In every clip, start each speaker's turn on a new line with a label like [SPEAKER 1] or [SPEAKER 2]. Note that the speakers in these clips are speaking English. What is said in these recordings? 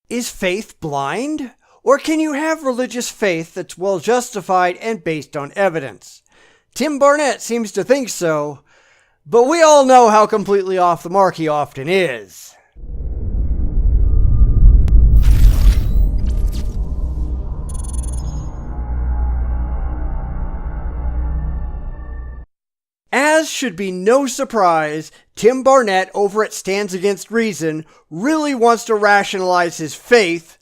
[SPEAKER 1] Is faith blind? Or can you have religious faith that's well justified and based on evidence? Tim Barnett seems to think so, but we all know how completely off the mark he often is. As should be no surprise, Tim Barnett over at Stands Against Reason really wants to rationalize his faith,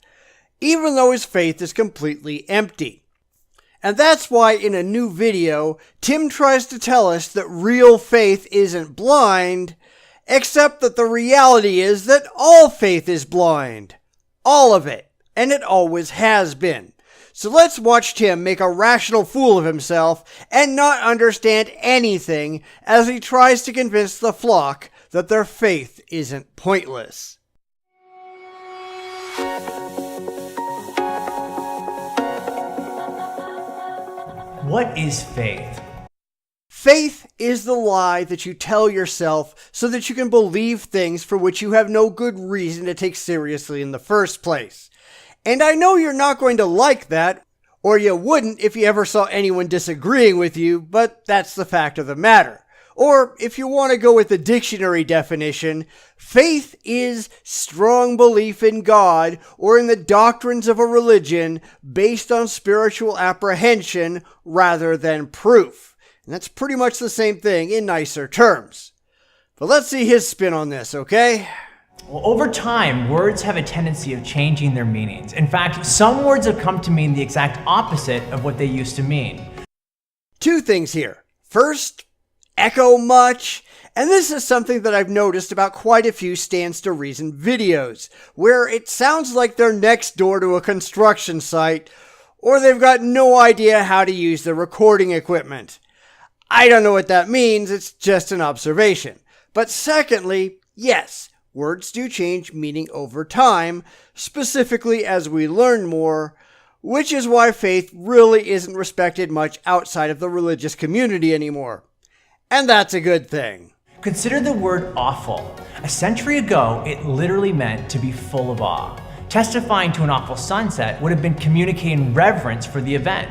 [SPEAKER 1] even though his faith is completely empty. And that's why in a new video, Tim tries to tell us that real faith isn't blind, except that the reality is that all faith is blind. All of it. And it always has been. So let's watch Tim make a rational fool of himself and not understand anything as he tries to convince the flock that their faith isn't pointless.
[SPEAKER 2] What is faith?
[SPEAKER 1] Faith is the lie that you tell yourself so that you can believe things for which you have no good reason to take seriously in the first place. And I know you're not going to like that, or you wouldn't if you ever saw anyone disagreeing with you, but that's the fact of the matter. Or, if you want to go with the dictionary definition, faith is strong belief in God or in the doctrines of a religion based on spiritual apprehension rather than proof. And that's pretty much the same thing in nicer terms. But let's see his spin on this, okay?
[SPEAKER 2] Well, over time, words have a tendency of changing their meanings. In fact, some words have come to mean the exact opposite of what they used to mean.
[SPEAKER 1] Two things here. First, echo much, and this is something that I've noticed about quite a few Stands to Reason videos, where it sounds like they're next door to a construction site, or they've got no idea how to use the recording equipment. I don't know what that means, it's just an observation. But secondly, yes, words do change meaning over time, specifically as we learn more, which is why faith really isn't respected much outside of the religious community anymore. And that's a good thing.
[SPEAKER 2] Consider the word awful. A century ago, it literally meant to be full of awe. Testifying to an awful sunset would have been communicating reverence for the event.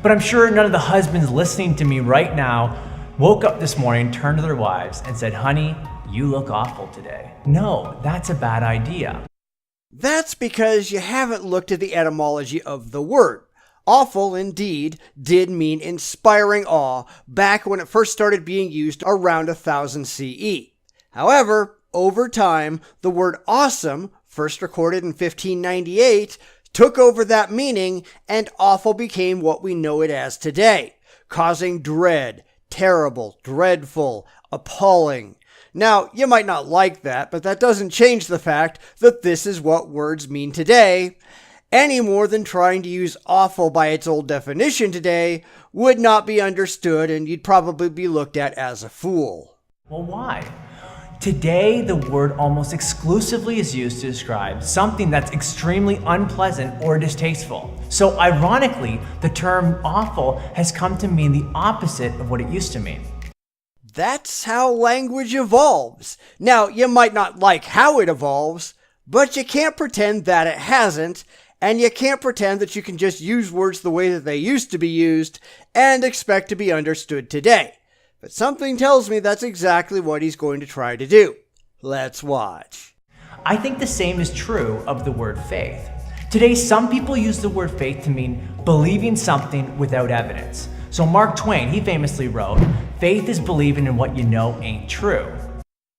[SPEAKER 2] But I'm sure none of the husbands listening to me right now woke up this morning, turned to their wives, and said, "Honey, you look awful today." No, that's a bad idea.
[SPEAKER 1] That's because you haven't looked at the etymology of the word. Awful, indeed, did mean inspiring awe back when it first started being used around 1000 CE. However, over time, the word awesome, first recorded in 1598, took over that meaning, and awful became what we know it as today, causing dread, terrible, dreadful, appalling. Now, you might not like that, but that doesn't change the fact that this is what words mean today, any more than trying to use awful by its old definition today would not be understood, and you'd probably be looked at as a fool.
[SPEAKER 2] Well, why? Today, the word almost exclusively is used to describe something that's extremely unpleasant or distasteful. So ironically, the term awful has come to mean the opposite of what it used to mean.
[SPEAKER 1] That's how language evolves. Now, you might not like how it evolves, but you can't pretend that it hasn't, and you can't pretend that you can just use words the way that they used to be used and expect to be understood today. But something tells me that's exactly what he's going to try to do. Let's watch.
[SPEAKER 2] I think the same is true of the word faith. Today, some people use the word faith to mean believing something without evidence. So Mark Twain, he famously wrote, "Faith is believing in what you know ain't true."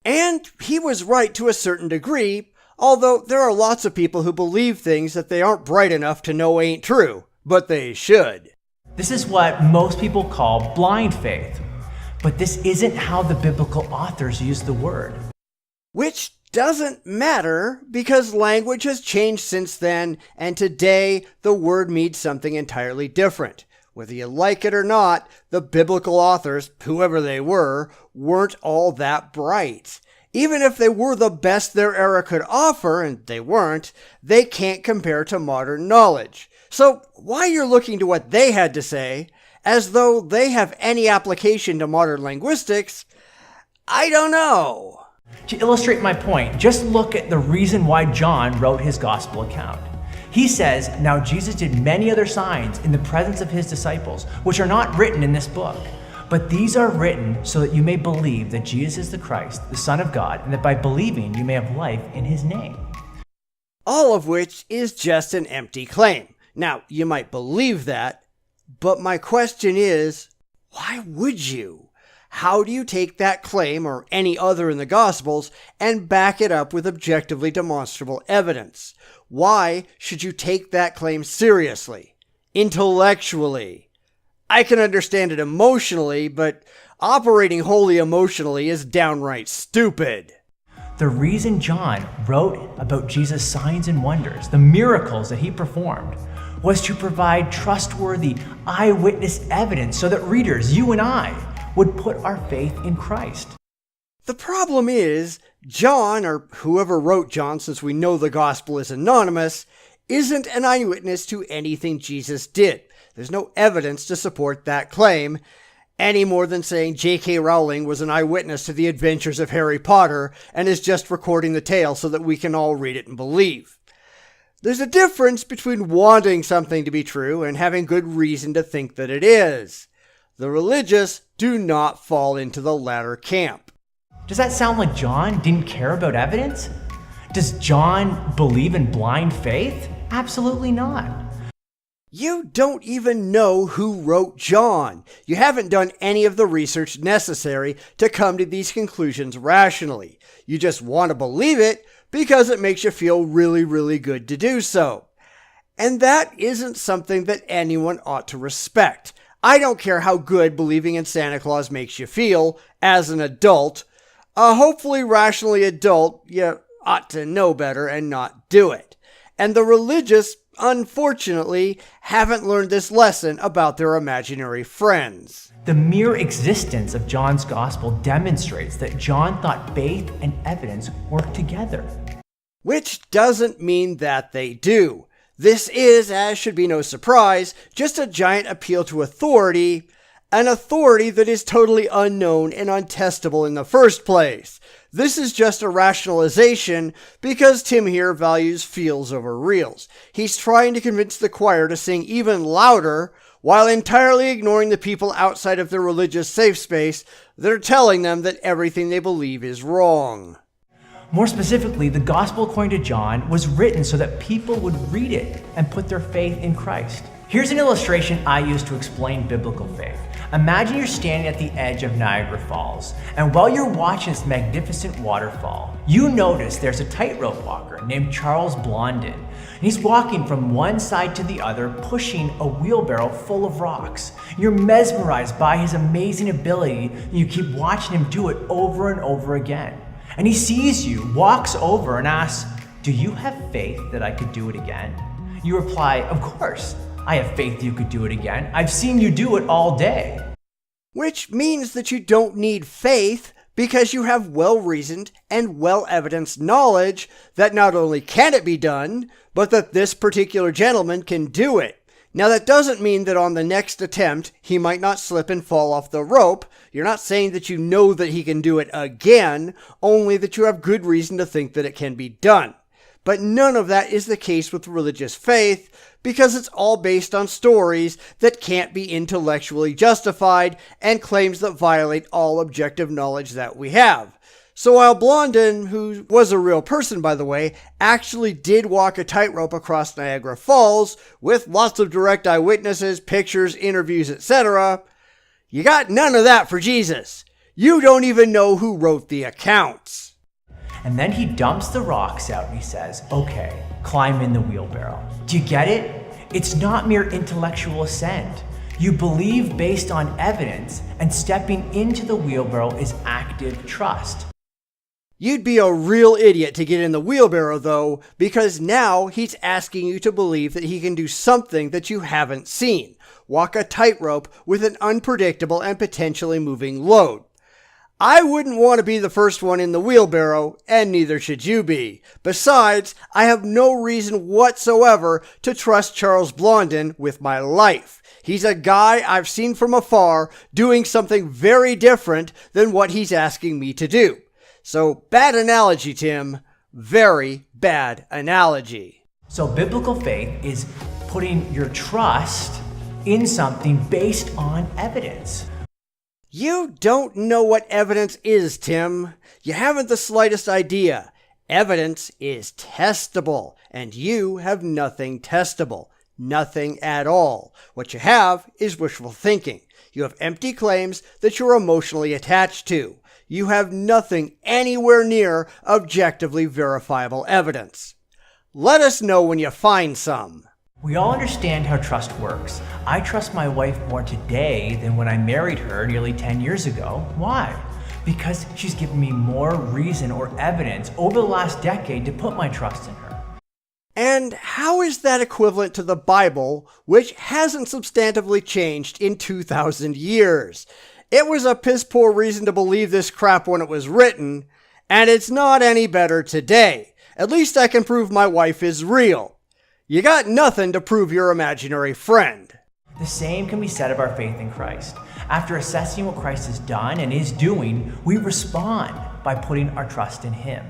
[SPEAKER 1] And he was right to a certain degree, although there are lots of people who believe things that they aren't bright enough to know ain't true, but they should.
[SPEAKER 2] This is what most people call blind faith. But this isn't how the biblical authors use the word.
[SPEAKER 1] Which doesn't matter because language has changed since then, and today the word means something entirely different. Whether you like it or not, the biblical authors, whoever they were, weren't all that bright. Even if they were the best their era could offer, and they weren't, they can't compare to modern knowledge. So why you're looking to what they had to say, as though they have any application to modern linguistics, I don't know.
[SPEAKER 2] To illustrate my point, just look at the reason why John wrote his gospel account. He says, "Now Jesus did many other signs in the presence of his disciples, which are not written in this book. But these are written so that you may believe that Jesus is the Christ, the Son of God, and that by believing you may have life in his name."
[SPEAKER 1] All of which is just an empty claim. Now, you might believe that, but my question is, why would you? How do you take that claim, or any other in the Gospels, and back it up with objectively demonstrable evidence? Why should you take that claim seriously? Intellectually? I can understand it emotionally, but operating wholly emotionally is downright stupid.
[SPEAKER 2] The reason John wrote about Jesus' signs and wonders, the miracles that he performed, was to provide trustworthy eyewitness evidence so that readers, you and I, would put our faith in Christ.
[SPEAKER 1] The problem is, John, or whoever wrote John, since we know the gospel is anonymous, isn't an eyewitness to anything Jesus did. There's no evidence to support that claim, any more than saying J.K. Rowling was an eyewitness to the adventures of Harry Potter and is just recording the tale so that we can all read it and believe. There's a difference between wanting something to be true and having good reason to think that it is. The religious do not fall into the latter camp.
[SPEAKER 2] Does that sound like John didn't care about evidence? Does John believe in blind faith? Absolutely not.
[SPEAKER 1] You don't even know who wrote John. You haven't done any of the research necessary to come to these conclusions rationally. You just want to believe it because it makes you feel really, really good to do so. And that isn't something that anyone ought to respect. I don't care how good believing in Santa Claus makes you feel as an adult. Hopefully rationally adult, you ought to know better and not do it. And the religious, unfortunately, haven't learned this lesson about their imaginary friends.
[SPEAKER 2] The mere existence of John's gospel demonstrates that John thought faith and evidence work together.
[SPEAKER 1] Which doesn't mean that they do. This is, as should be no surprise, just a giant appeal to authority, an authority that is totally unknown and untestable in the first place. This is just a rationalization because Tim here values feels over reals. He's trying to convince the choir to sing even louder while entirely ignoring the people outside of their religious safe space that are telling them that everything they believe is wrong.
[SPEAKER 2] More specifically, the Gospel according to John was written so that people would read it and put their faith in Christ. Here's an illustration I use to explain biblical faith. Imagine you're standing at the edge of Niagara Falls, and while you're watching this magnificent waterfall, you notice there's a tightrope walker named Charles Blondin. And he's walking from one side to the other, pushing a wheelbarrow full of rocks. You're mesmerized by his amazing ability, and you keep watching him do it over and over again. And he sees you, walks over, and asks, "Do you have faith that I could do it again?" You reply, "Of course, I have faith you could do it again. I've seen you do it all day."
[SPEAKER 1] Which means that you don't need faith because you have well-reasoned and well-evidenced knowledge that not only can it be done, but that this particular gentleman can do it. Now that doesn't mean that on the next attempt, he might not slip and fall off the rope. You're not saying that you know that he can do it again, only that you have good reason to think that it can be done. But none of that is the case with religious faith, because it's all based on stories that can't be intellectually justified and claims that violate all objective knowledge that we have. So while Blondin, who was a real person by the way, actually did walk a tightrope across Niagara Falls with lots of direct eyewitnesses, pictures, interviews, etc., you got none of that for Jesus. You don't even know who wrote the accounts.
[SPEAKER 2] And then he dumps the rocks out and he says, "Okay, climb in the wheelbarrow." Do you get it? It's not mere intellectual assent. You believe based on evidence, and stepping into the wheelbarrow is active trust.
[SPEAKER 1] You'd be a real idiot to get in the wheelbarrow though, because now he's asking you to believe that he can do something that you haven't seen. Walk a tightrope with an unpredictable and potentially moving load. I wouldn't want to be the first one in the wheelbarrow, and neither should you be. Besides, I have no reason whatsoever to trust Charles Blondin with my life. He's a guy I've seen from afar doing something very different than what he's asking me to do. So bad analogy, Tim. Very bad analogy.
[SPEAKER 2] So biblical faith is putting your trust in something based on evidence.
[SPEAKER 1] You don't know what evidence is, Tim. You haven't the slightest idea. Evidence is testable, and you have nothing testable. Nothing at all. What you have is wishful thinking. You have empty claims that you're emotionally attached to. You have nothing anywhere near objectively verifiable evidence. Let us know when you find some.
[SPEAKER 2] We all understand how trust works. I trust my wife more today than when I married her nearly 10 years ago. Why? Because she's given me more reason or evidence over the last decade to put my trust in her.
[SPEAKER 1] And how is that equivalent to the Bible, which hasn't substantively changed in 2,000 years? It was a piss-poor reason to believe this crap when it was written, and it's not any better today. At least I can prove my wife is real. You got nothing to prove your imaginary friend.
[SPEAKER 2] The same can be said of our faith in Christ. After assessing what Christ has done and is doing, we respond by putting our trust in Him.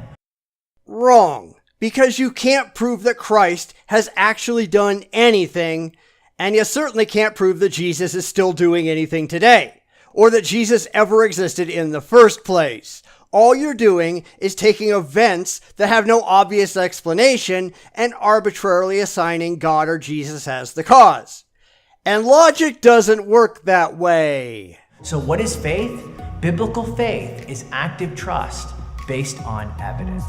[SPEAKER 1] Wrong. Because you can't prove that Christ has actually done anything, and you certainly can't prove that Jesus is still doing anything today, or that Jesus ever existed in the first place. All you're doing is taking events that have no obvious explanation and arbitrarily assigning God or Jesus as the cause. And logic doesn't work that way.
[SPEAKER 2] So what is faith? Biblical faith is active trust based on evidence.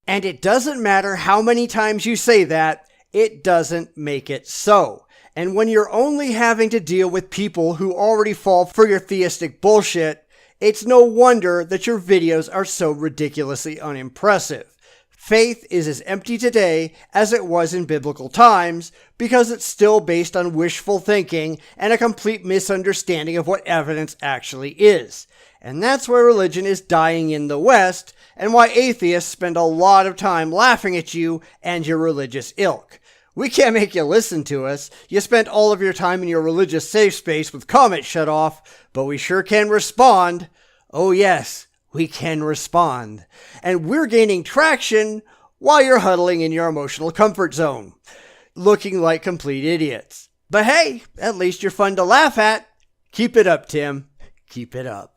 [SPEAKER 1] And it doesn't matter how many times you say that, it doesn't make it so. And when you're only having to deal with people who already fall for your theistic bullshit, it's no wonder that your videos are so ridiculously unimpressive. Faith is as empty today as it was in biblical times because it's still based on wishful thinking and a complete misunderstanding of what evidence actually is. And that's why religion is dying in the West, and why atheists spend a lot of time laughing at you and your religious ilk. We can't make you listen to us. You spent all of your time in your religious safe space with comments shut off, but we sure can respond. Oh yes, we can respond. And we're gaining traction while you're huddling in your emotional comfort zone, looking like complete idiots. But hey, at least you're fun to laugh at. Keep it up, Tim. Keep it up.